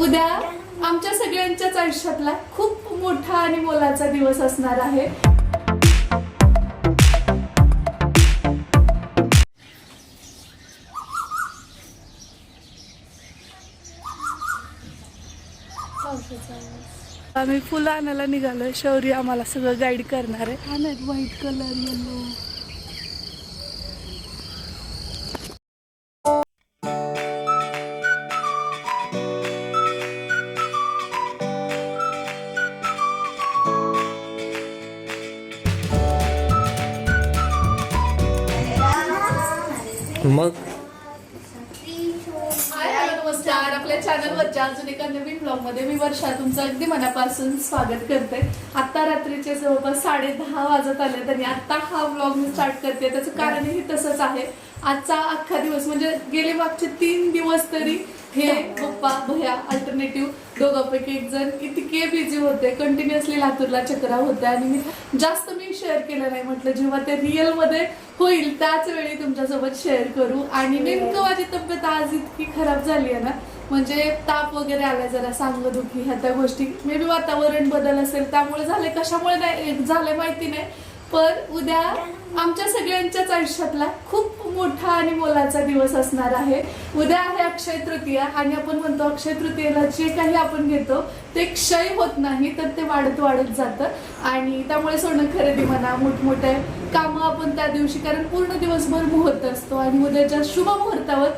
उद्या आमच्या सगळ्यांच्याच आयुष्यातला खूप मोठा आणि मोलाचा दिवस असणार आहे। आम्ही फुलं आणायला निघालोय। शौर्य आम्हाला सगळं गाईड करणार आहे। हा नाही व्हाईट कलर येलो मग नमस्कार, आपल्या चॅनलवरच्या अजून एका नवीन ब्लॉग मध्ये मी वर्षा तुमचं अगदी मनापासून स्वागत करते। आता रात्रीचे जवळपास 10:30 वाजत आले तरी आता हा ब्लॉग मी स्टार्ट करते। त्याचं कारणही तसंच आहे। आजचा अख्खा दिवस म्हणजे गेले मागचे 3 दिवस तरी हे पप्पा भैया अल्टरनेटिव्ह दोघांपैकी एक जण इतके बिझी होते, कंटिन्युअसली लातूरला चक्रा होत्या आणि मी जास्त शेअर केलं नाही। म्हटलं जेव्हा ते रिअल मध्ये होईल त्याच वेळी तुमच्यासोबत शेअर करू। आणि नेमकं माझी तब्येत आज इतकी खराब झाली आहे ना, म्हणजे ताप वगैरे आलाय, जरा सांगदुखी ह्या त्या गोष्टी, मे बी वातावरण बदल असेल त्यामुळे झाले, कशामुळे नाही झाले माहिती नाही। पण उद्या आमच्या सगळ्यांच्याच आयुष्यातला खूप मोठा आणि मोलाचा दिवस असणार आहे। उद्या आहे अक्षय तृतीया आणि आपण म्हणतो अक्षय तृतीयेला जे काही आपण घेतो ते क्षय होत नाही, तर ते वाढत वाढत जातं। आणि त्यामुळे सोनं खरेदी म्हणा, मोठमोठे कामं आपण त्या दिवशी, कारण पूर्ण दिवसभर मुहूर्त असतो आणि उद्याच्या शुभ मुहूर्तावर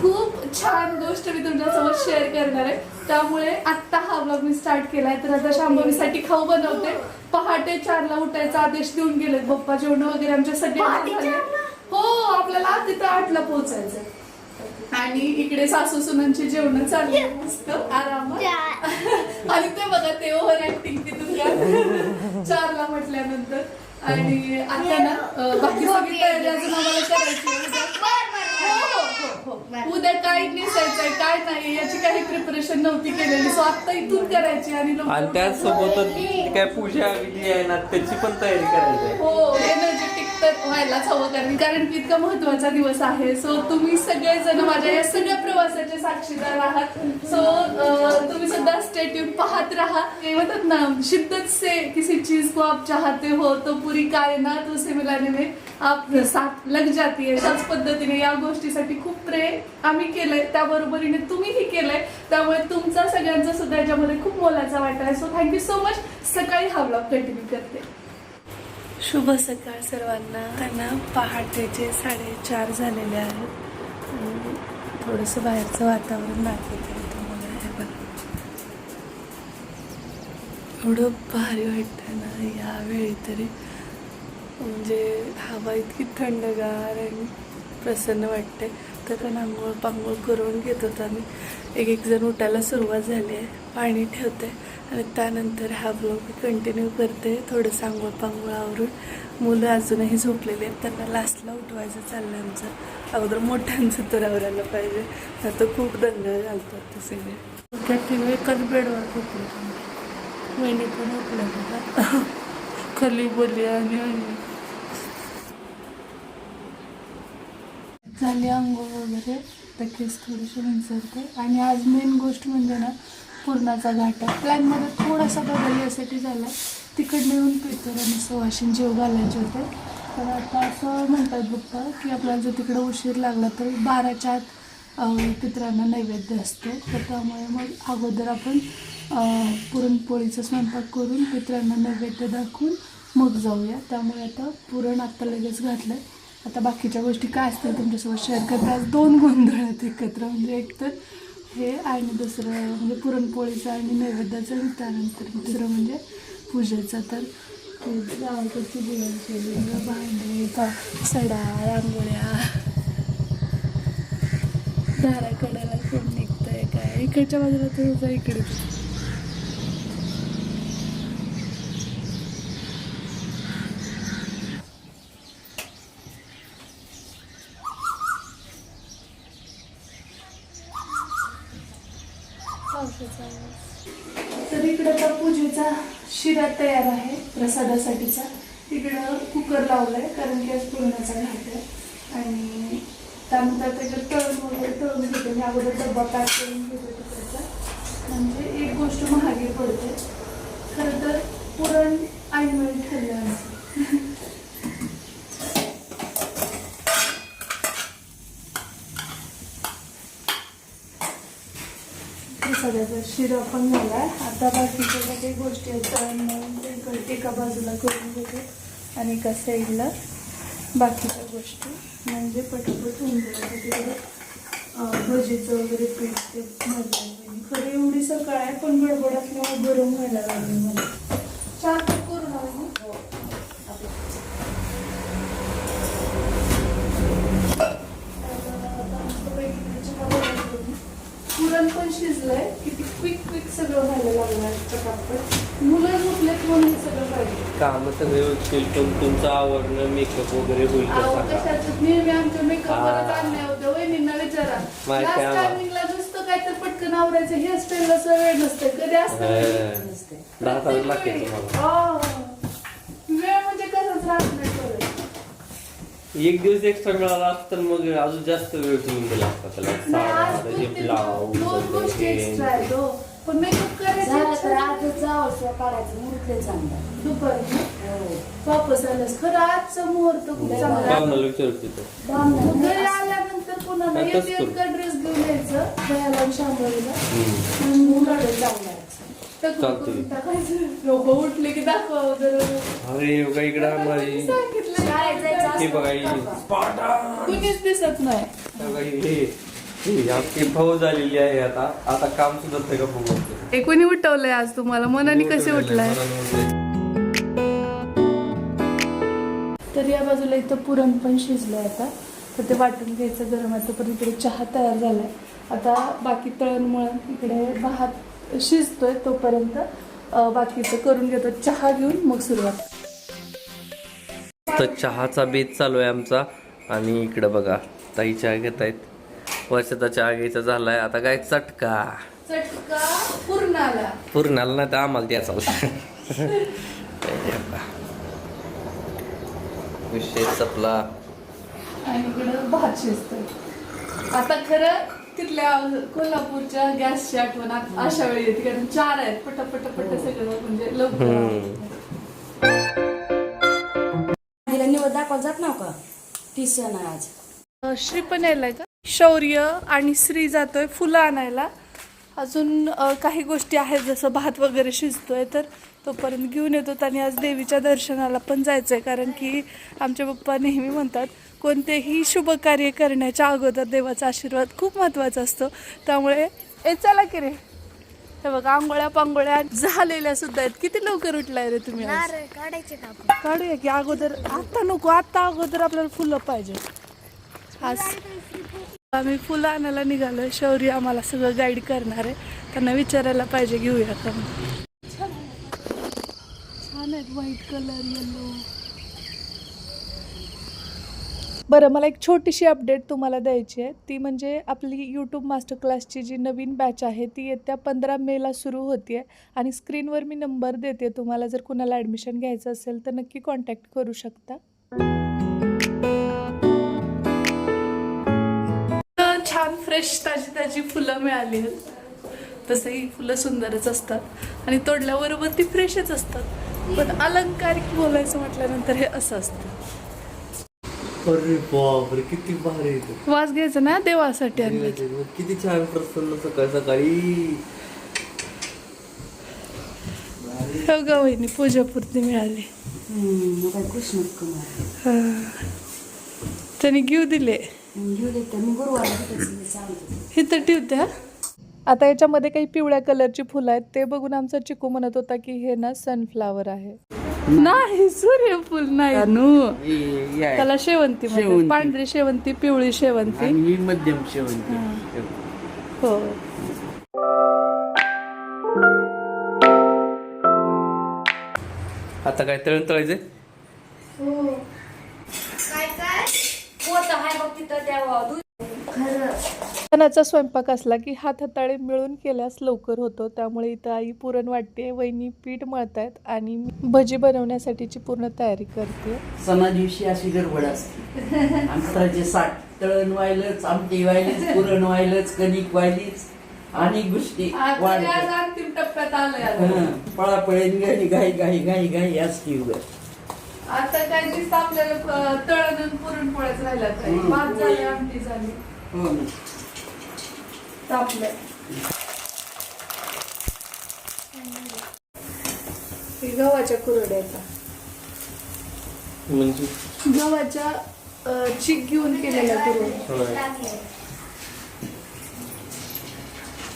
खूप छान गोष्ट मी तुमच्यासोबत शेअर करणार आहे। त्यामुळे आत्ता हा ब्लॉग मी स्टार्ट केलाय। तर आता शांभवीसाठी खाऊ बनवते। पहाटे 4ला उठायचा आदेश देऊन गेले पप्पा। जेवण वगैरे आमच्या सगळ्यांना झाले। हो, आपल्याला तिथं 8ला पोहोचायचं आणि इकडे सासू सुनांची जेवण चालली मस्त आरामात। आणि ते बघा ते ओव्हर ऍक्टिंग तिथून 4ला म्हटल्यानंतर। आणि आता ना बाकी सगळी तयारी अजून आम्हाला करायची। उद्या काय नेसायचंय काय नाही याची काही प्रिपरेशन नव्हती केलेली, सो आता इथून करायची। आणि त्याचसोबत काय पूजा विधी आहे ना, त्याची पण तयारी करायची आहे। हो, एनर्जेटिक तर व्हायलाच हवं, कारण की इतका महत्वाचा दिवस आहे। सो तुम्ही सगळेजण माझ्या या सगळ्या प्रवासाचे साक्षीदार आहात। सो तुम्ही सुद्धा स्टे ट्यून पाहत राहा। ते म्हणतात ना, शिद्दत से किसी चीज को आप चाहते हो तो पूरी कायनात उसे मिलाने में आप साथ लग जाती है। त्याच पद्धतीने या गोष्टीसाठी खूप प्रे आम्ही केलंय, त्याबरोबरीने तुम्हीही केलंय। त्यामुळे तुमचा सगळ्यांचा सुद्धा याच्यामध्ये खूप मोलाचा वाटा आहे। So thank you so much. सकाळी हा ब्लॉग कंटिन्यू करते। शुभ सकाळ सर्वांना। त्यांना पहाटेचे 4:30 झालेले आहेत आणि थोडंसं बाहेरचं वातावरण दाखवते तुम्हाला। हे बघा एवढं भारी वाटतं ना यावेळी तरी, म्हणजे हवा इतकी थंडगार आणि प्रसन्न वाटते। तर पण आंघोळ पांघोळ करून घेत होता मी। एक जण उठायला सुरुवात झाली आहे, पाणी ठेवते आणि त्यानंतर हा ब्लॉग कंटिन्यू करते। थोडंसं आंघोळ पांघोळ आवरून मुलं अजूनही झोपलेली आहेत, त्यांना लास्टला उठवायचं चाललं आमचं। अगोदर मोठ्यांचं तर आवरायला पाहिजे, आता खूप दंगा घालतात ते सगळे। एकाच बेडवर झोपले, वहिनी पण उठल्या बघा खाली बोलली आणि झाली आंघोळ वगैरे, तर केस थोडेसे विंचरते। आणि आज मेन गोष्ट म्हणजे ना, पुरणाचा घाट आहे। प्लॅनमध्ये थोडासा बदल यासाठी झाला, तिकडनं येऊन पितर आणि सवाशीन जेव घालायचे होते। तर आता असं म्हणतात बघा की आपल्याला जर तिकडं उशीर लागला तर 12च्या आत पितरांना नैवेद्य असतो। तर त्यामुळे मग अगोदर आपण पुरणपोळीचा स्वयंपाक करून पितरांना नैवेद्य दाखवून मग जाऊया। त्यामुळे आता पुरण आत्ता लगेच घातलं। आता बाकीच्या गोष्टी काय असतील तुमच्यासोबत शेअर करते। आज 2 गोंधळ आहेत एकत्र, म्हणजे एक तर हे आणि दुसरं म्हणजे पुरणपोळीचं आणि नैवेद्याचं, आणि त्यानंतर दुसरं म्हणजे पूजेचं। तर गावाकडची जीवनशैली, भांडे, सडा, रांगोळ्या, दाराकडेला कोण निघतंय काय, इकडच्या बाजूला तर इकडे तर इकडं तर पूजेचा शिरा तयार आहे प्रसादासाठीचा। इकडं कुकर लावलाय कारण की आज पुरणाचा घाट आहे। आणि त्यानंतर त्याच्यात तळण वगैरे तळून घेते मी, अगोदर डब्बा पॅक करून घेते तिकडचा। गोष्ट महागी पडते. खरं तर पुरण ऐनवेळी खाल्लं असं. सगळ्याचा शिरा पण झालाय. आता बाकीच्या काही गोष्टी आहेत एका बाजूला करून घेते आणि एका साईडला बाकीच्या गोष्टी म्हणजे पटापट होऊन जाईल. भजीचं वगैरे पीठ ते मजा खरं एवढी सकाळ आहे पण गडबड असल्यामुळे गरम व्हायला लागली मला. चहा करून पुरण पण शिजलंय. किती क्विक सगळं व्हायला लागलंय पटापट. मुलं झोपलेत म्हणून हे सगळं पाहिजे. काम सगळे होतील पण तुमचं आवडणं मेकअप वगैरे होईल का सांगा. कशाचं नेहमी आमच्या मेकअपवरच आणले होते. वहिनींना विचारा. माहिती लास्ट आहे. टायमिंगला नुसतं काय तर पटकन आवरायचं हेअरस्टाईलला वेळ नसते. कधी असतं दहा तास लागते तुम्हाला. वेळ म्हणजे कसंच राहत नाही परत. एक दिवस एक्स्ट्रा मिळाला असता तर मग अजून जास्त वेळ तुम्ही दिला असता त्याला. नाही, आज साडा, हे दोन ब्लाऊज, गोष्टी हे. एक्स्ट्रा आहेत हो. पण मेकअप झालं तर करायचं आजच जावं काढायचं मुहूर्त चांगलं. दुपारी हो. वापस आलंस. खरं आजचा मुहूर्त खूप चांगला. पाहुण्याला विचारतो तो. बामणं घरी आल्यानंतर पुन्हा हा, तसंच करू. का ड्रेस घेऊन यायचं दह्याला आणि शांभवीला. मुहूर्त चांगलं आहे. लोक उठले की दाखव जर अरे बघा इकडे आम्हाला शाळेत जायचं हे बघा असतं. कुणीच दिसत नाही. हे आमची भाऊ झालेली आहे आता. आता काम सुद्धा ते का बघू. हे कोणी उठवलंय आज तुम्हाला मनाने कसे उठलाय. तर या बाजूला इथं पुरण पण शिजलंय आता. तर ते वाटून घ्यायचं गरम आहे तोपर्यंत इकडे चहा तयार झालाय. आता बाकी तळणमळण इकडे भात शिजतोय तोपर्यंत बाकीचं करून घेतो. चहा घेऊन मग सुरुवात. तर चहाचा बेत चालू आहे आमचा. आणि इकडे बघा ताई चहा घेत आहेत. वर्षाचा चहा घ्यायचा झालाय. आता काय चटका पूर्णाला नाही तर आम्हाला द्यायचा विषय संपला. आणि इकडं भात शिजतोय. आता खरं तिथल्या कोल्हापूरच्या गॅसची आठवण अशा वेळी येते कारण 4 आहेत. पटापट सगळं म्हणजे लवकर. तिला निवड दाखवत जात ना का ती सण आहे आज. श्री पण यायलाय का. शौर्य आणि श्री जातोय फुलं आणायला. अजून काही गोष्टी आहेत जसं भात वगैरे शिजतोय तर तोपर्यंत घेऊन येतो. आणि आज देवीच्या दर्शनाला पण जायचंय कारण की आमचे पप्पा नेहमी म्हणतात कोणतेही शुभ कार्य करण्याच्या अगोदर देवाचा आशीर्वाद खूप महत्त्वाचा असतो. त्यामुळे चला की रे. हे बघा आंघोळ्या पांघोळ्या झालेल्या सुद्धा आहेत. किती लवकर उठलाय रे तुम्ही आज. काढूया की अगोदर. आता नको. आता अगोदर आपल्याला फुलं पाहिजे. आज आम्ही फुलं आणायला निघालोय. शौर्य आम्हाला सगळं गाईड करणार आहे. त्यांना विचारायला पाहिजे घेऊया का. छान आहेत व्हाईट कलर येलो. बरं मला एक छोटीशी अपडेट तुम्हाला द्यायची आहे. ती म्हणजे आपली यूट्यूब मास्टर क्लासची जी नवीन बॅच आहे ती येत्या 15 मेला सुरू होते आहे. आणि स्क्रीनवर मी नंबर देते. तुम्हाला जर कुणाला ॲडमिशन घ्यायचं असेल तर नक्की कॉन्टॅक्ट करू शकता. छान फ्रेश ताजी फुलं मिळाली आहेत. तसंही फुलं सुंदरच असतात आणि तोडल्याबरोबर ती फ्रेशच असतात. पण अलंकारिक बोलायचं म्हटल्यानंतर हे असं असतं. अरे बापरे किती भारी. वास घ्यायचा ना देवासाठी आणले. किती छान प्रसन्न सकाळी. हो ग वहिनी पूजापुरती मिळाली. कृष्ण कुमार त्यांनी घेऊ दिले. घेऊ देते मी गुरुवार हे तर ठेवते. हा आता याच्यामध्ये काही पिवळ्या कलरची फुलं आहेत. ते बघून आमचा चिकू म्हणत होता की हे ना सनफ्लावर आहे. नाही सूर्यफूल नाही. त्याला शेवंती म्हणतात. पांढरी शेवंती पिवळी शेवंती मध्यम शेवंती. हो. आता काय तळण तळायचे. काय होत आहे बघ तिथं त्या खरं. सणाचा स्वयंपाक असला की हात हाताळे मिळून केल्यास लवकर होतो. त्यामुळे इथं आई पुरण वाटते. वहिनी पीठ मळतायत आणि भजी बनवण्यासाठीची पूर्ण तयारी करते. सणा दिवशी अशी गडबड असते. अंतराचे 60 तळण व्हायलंच, आमटी व्हायलीच, पुरण व्हायलंच, कणिक व्हायलीच. आणि गोष्टी आता वाढत आज अंतिम टप्प्यात आलोय आता. पळापळीत घाई घाई घाई घाई घाई असती उगाच. आता काय दिसतं आपल्याला तळण पुरणपोळ्याच राहिला काय भात झाले आमटी झाली हो ना. तापलंय हे गव्हाच्या कुरड्या म्हणजे गव्हाच्या चीक घेऊन केलेल्या कुरड्या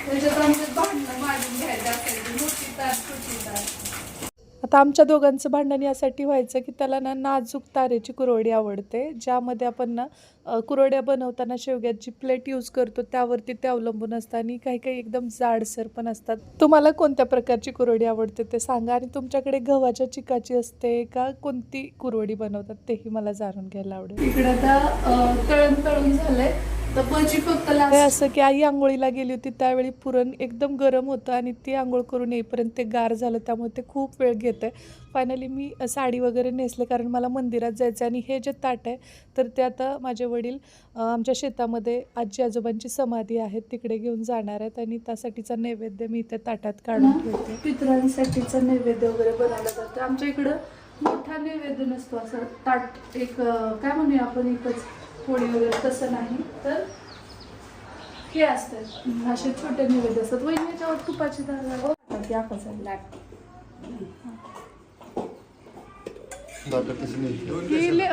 त्याच्यात आमचं भांडणं मांडून घ्यायचं असायचं मोठी तार छोटी तार. आता आमच्या दोघांचं भांडण यासाठी व्हायचं की त्याला ना नाजूक तारेची कुरवडी आवडते ज्यामध्ये आपण ना कुरवड्या बनवताना शेवग्याची प्लेट यूज करतो त्यावरती ते अवलंबून असतं आणि काही काही एकदम जाडसर पण असतात. तुम्हाला कोणत्या प्रकारची कुरवडी आवडते ते सांगा आणि तुमच्याकडे गव्हाच्या चिकाची असते का कोणती कुरवडी बनवतात तेही मला जाणून घ्यायला आवडेल. इकडे आता तळून झालंय तर भजी फक्त हे असं की आई आंघोळीला गेली होती त्यावेळी पुरण एकदम गरम होतं आणि ती आंघोळ करून येईपर्यंत ते गार झालं त्यामुळे ते खूप वेळ घेते. फायनली मी साडी वगैरे नेसले कारण मला मंदिरात जायचं आणि हे जे ताट आहे तर ते आता माझे वडील आमच्या शेतामध्ये आजी आजोबांची समाधी आहे तिकडे घेऊन जाणार आहेत आणि त्यासाठीचा नैवेद्य मी इथे ताटात काढून ठेवते. पितरांसाठीचा नैवेद्य वगैरे बनवला जातो. आमच्या इकडं मोठा नैवेद्य नसतो असं ताट एक काय म्हणूया आपण एकच पोळी वगैरे तसं नाही तर हे असतं असे छोटे नैवेद्य असतात. वहिनीच्यावर तुपाची डाळ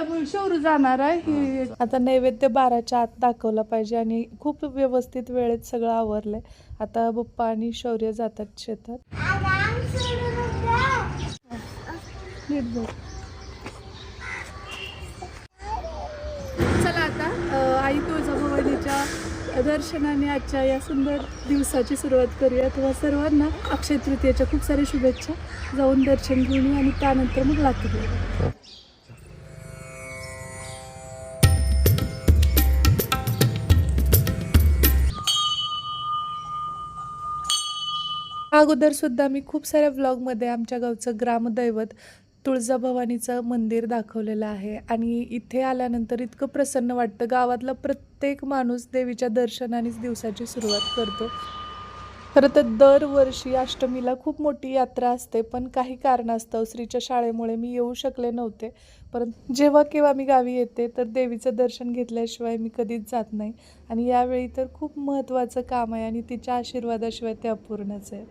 ही शौरू जाणार आहे ही. आता नैवेद्य 12च्या आत दाखवला पाहिजे आणि खूप व्यवस्थित वेळेत सगळं आवरलंय. आता पप्पा आणि शौर्य जातात शेतात. चला आता आई तुळजाभवानीच्या दर्शनाने आजच्या या सुंदर दिवसाची सुरुवात करूया. तेव्हा सर्वांना अक्षय तृतीयेच्या खूप साऱ्या शुभेच्छा. जाऊन दर्शन घेऊन येऊ आणि त्यानंतर मग लातूर. अगोदर सुद्धा मी खूप साऱ्या व्लॉगमध्ये आमच्या गावचं ग्रामदैवत तुळजाभवानीचं मंदिर दाखवलेलं आहे आणि इथे आल्यानंतर इतकं प्रसन्न वाटतं. गावातला प्रत्येक माणूस देवीच्या दर्शनानेच दिवसाची सुरुवात करतो. खरं तर दरवर्षी अष्टमीला खूप मोठी यात्रा असते पण काही कारणास्तव श्रीच्या शाळेमुळे मी येऊ शकले नव्हते. परंतु जेव्हा केव्हा मी गावी येते तर देवीचं दर्शन घेतल्याशिवाय मी कधीच जात नाही आणि यावेळी तर खूप महत्त्वाचं काम आहे आणि तिच्या आशीर्वादाशिवाय ते अपूर्णच आहे.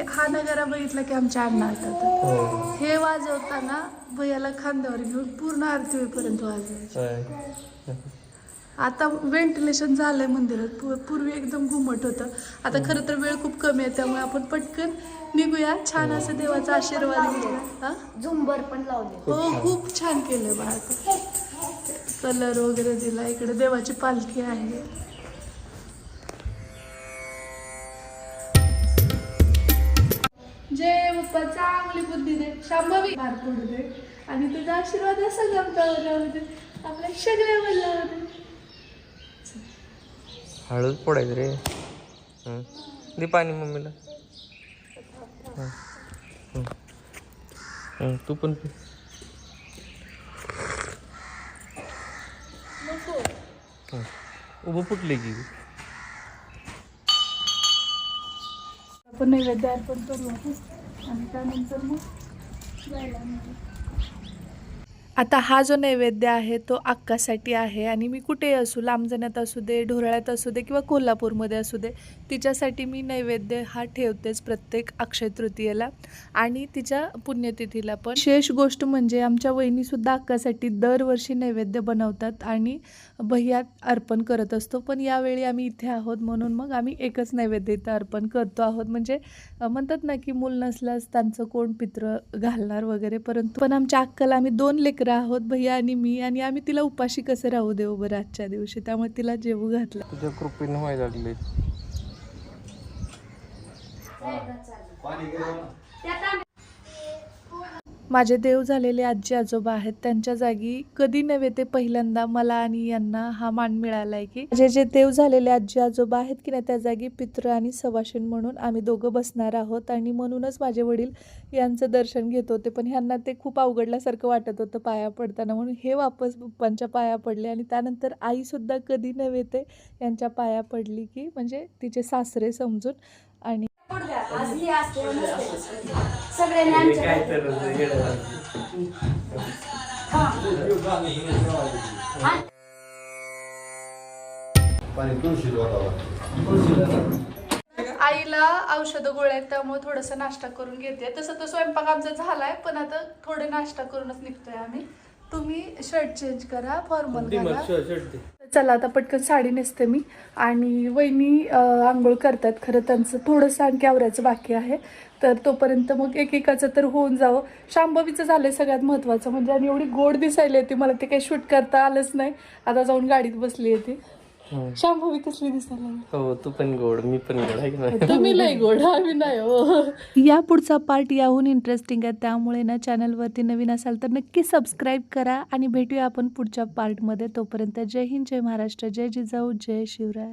हा नगारा बघितला की आमच्या अण्णा असतात हे वाजवताना भैयाला खांद्यावर घेऊन पूर्ण आरती होईपर्यंत वाजवायचे. आता व्हेंटिलेशन झालंय मंदिरात. पूर्वी एकदम घुमट होतं. आता खरं तर वेळ खूप कमी आहे त्यामुळे आपण पटकन निघूया. छान असं देवाचा आशीर्वाद घेऊया. झुंबर पण लावले हो खूप छान केलं बा. कलर वगैरे दिला. इकडे देवाची पालखी आहे. जय बाप्पा चांगली बुद्धी दे शांभवी मार पडू दे आणि तुझा आशीर्वाद असा गमतावर राहू दे आपल्या सगळ्या बोलला हळूच पडायचं रे. दे पाणी मम्मीला. तू पण पी. उभं फुटले की आपण नैवेद्य अर्पण करू आणि त्यानंतर मग जायला. आता हा जो नैवेद्य आहे तो अक्कासाठी आहे आणि मी कुठेही असू लांबजण्यात असू दे ढोरळ्यात असू दे किंवा कोल्हापूरमध्ये असू दे तिच्यासाठी मी नैवेद्य हा ठेवतेच प्रत्येक अक्षय तृतीयेला आणि तिच्या पुण्यतिथीला पण. विशेष गोष्ट म्हणजे आमच्या वहिनीसुद्धा अक्कासाठी दरवर्षी नैवेद्य बनवतात आणि भैयात अर्पण करत असतो. पण यावेळी आम्ही इथे आहोत म्हणून मग आम्ही एकच नैवेद्य इथं अर्पण करतो आहोत. म्हणजे म्हणतात ना की मूल नसल्यास त्यांचं कोण पित्र घालणार वगैरे. परंतु पण आमच्या अक्काला आम्ही 2 लेकरं आहोत भैया आणि मी आणि आम्ही तिला उपाशी कसं राहू देऊ बरं आजच्या दिवशी. त्यामुळे तिला जेवू घातलं. तुझ्या कृपेने व्हायला लागले. माझे देव झालेले आजी आजोबा आहेत त्यांच्या जागी कधी नव्हे ते पहिल्यांदा मला आणि यांना हा मान मिळाला आहे की जे देव झालेले आजी आजोबा आहेत की नाही त्या जागी पितृ आणि सवाशीण म्हणून आम्ही दोघं बसणार आहोत. आणि म्हणूनच माझे वडील यांचं दर्शन घेत होते, पण ह्यांना ते खूप अवघडल्यासारखं वाटत होतं पाया पडताना, म्हणून हे वापस पप्पांच्या पाया पडले. आणि त्यानंतर आईसुद्धा कधी नव्हे ते यांच्या पाया पडली की म्हणजे तिचे सासरे समजून. आणि आज हे असते नसते. सगळ्यांनी आमच्या आईला औषधं गोळ्या आहेत त्यामुळे थोडंसं नाश्ता करून घेते. तसं तर स्वयंपाक आमचा झालाय, पण आता थोडे नाश्ता करूनच निघतोय आम्ही. तुम्ही शर्ट चेंज करा, फॉर्मल घाला. चला आता पटकन साडी नेसते मी. आणि वहिनी आंघोळ करतात. खरं त्यांचं थोडंसं आणखी आवरायचं बाकी आहे, तर तोपर्यंत मग एकेकाचं तर होऊन जावं. शांभवीचं झालंय सगळ्यात महत्त्वाचं म्हणजे. आणि एवढी गोड दिसायला येते, मला ते काही शूट करता आलंच नाही. आता जाऊन गाडीत बसली आहे ती. शांभवी कसली दिसायला? हो, तू पण गोड, मी पण गोड आहे की नाही? तुम्ही लय गोड, आम्ही नाही हो. या पुढचा पार्ट याहून इंटरेस्टिंग आहे, त्यामुळे ना चॅनलवरती नवीन असाल तर नक्की सबस्क्राईब करा. आणि भेटूया आपण पुढच्या पार्टमध्ये. तोपर्यंत जय हिंद, जय महाराष्ट्र, जय जिजाऊ, जय शिवराय.